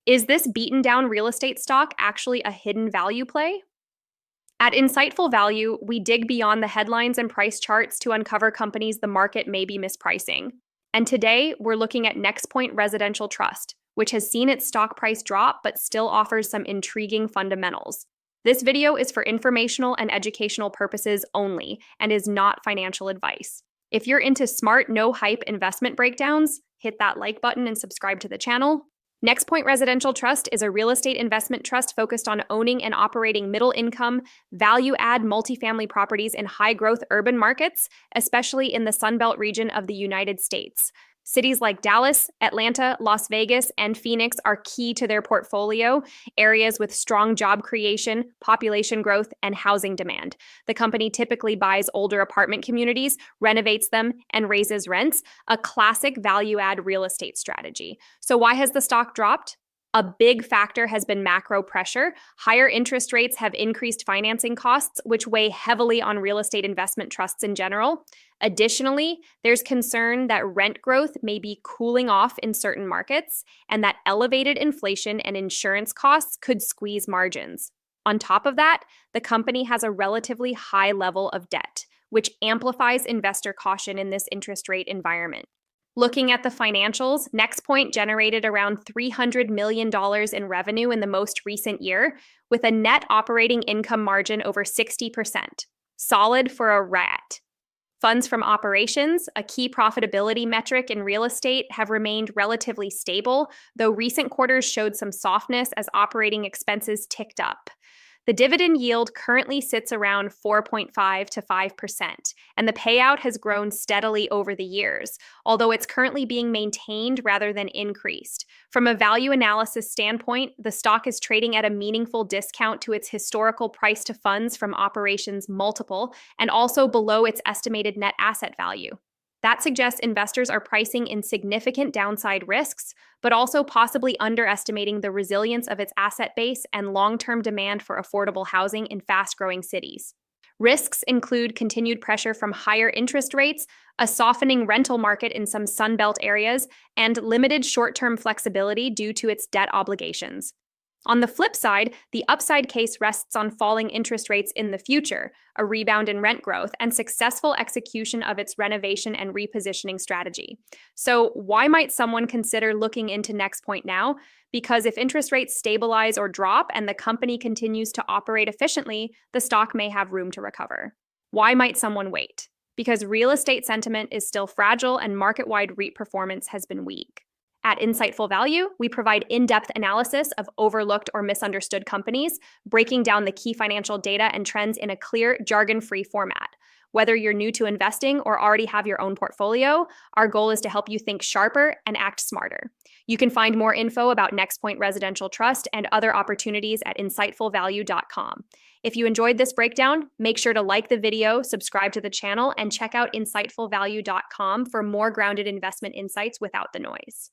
Is this beaten down real estate stock actually a hidden value play? At Insightful Value, we dig beyond the headlines and price charts to uncover companies the market may be mispricing. And today, we're looking at NexPoint Residential Trust, which has seen its stock price drop but still offers some intriguing fundamentals. This video is for informational and educational purposes only and is not financial advice. If you're into smart, no-hype investment breakdowns, hit that like button and subscribe to the channel. NexPoint Residential Trust is a real estate investment trust focused on owning and operating middle-income, value-add multifamily properties in high-growth urban markets, especially in the Sunbelt region of the United States. Cities like Dallas, Atlanta, Las Vegas, and Phoenix are key to their portfolio, areas with strong job creation, population growth, and housing demand. The company typically buys older apartment communities, renovates them, and raises rents, a classic value-add real estate strategy. So why has the stock dropped? A big factor has been macro pressure. Higher interest rates have increased financing costs, which weigh heavily on real estate investment trusts in general. Additionally, there's concern that rent growth may be cooling off in certain markets, and that elevated inflation and insurance costs could squeeze margins. On top of that, the company has a relatively high level of debt, which amplifies investor caution in this interest rate environment. Looking at the financials, NexPoint generated around $300 million in revenue in the most recent year, with a net operating income margin over 60%. Solid for a REIT. Funds from operations, a key profitability metric in real estate, have remained relatively stable, though recent quarters showed some softness as operating expenses ticked up. The dividend yield currently sits around 4.5 to 5%, and the payout has grown steadily over the years, although it's currently being maintained rather than increased. From a value analysis standpoint, the stock is trading at a meaningful discount to its historical price to funds from operations multiple, and also below its estimated net asset value. That suggests investors are pricing in significant downside risks, but also possibly underestimating the resilience of its asset base and long-term demand for affordable housing in fast-growing cities. Risks include continued pressure from higher interest rates, a softening rental market in some Sunbelt areas, and limited short-term flexibility due to its debt obligations. On the flip side, the upside case rests on falling interest rates in the future, a rebound in rent growth, and successful execution of its renovation and repositioning strategy. So why might someone consider looking into NexPoint now? Because if interest rates stabilize or drop and the company continues to operate efficiently, the stock may have room to recover. Why might someone wait? Because real estate sentiment is still fragile and market-wide REIT performance has been weak. At Insightful Value, we provide in-depth analysis of overlooked or misunderstood companies, breaking down the key financial data and trends in a clear, jargon-free format. Whether you're new to investing or already have your own portfolio, our goal is to help you think sharper and act smarter. You can find more info about NexPoint Residential Trust and other opportunities at insightfulvalue.com. If you enjoyed this breakdown, make sure to like the video, subscribe to the channel, and check out insightfulvalue.com for more grounded investment insights without the noise.